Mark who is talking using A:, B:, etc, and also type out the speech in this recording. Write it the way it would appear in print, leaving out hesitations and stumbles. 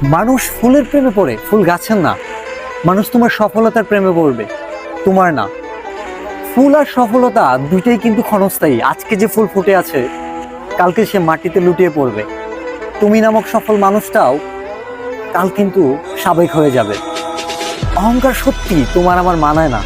A: মানুষ ফুলের প্রেমে পড়ে, ফুল গাছের না। মানুষ তোমার সফলতার প্রেমে পড়বে, তোমার না। ফুল আর সফলতা দুইটাই কিন্তু ক্ষণস্থায়ী। আজকে যে ফুল ফুটে আছে, কালকে সে মাটিতে লুটিয়ে পড়বে। তুমি নামক সফল মানুষটাও কাল কিন্তু সাবেক হয়ে যাবে। অহংকার সত্যি তোমার আমার মানায় না।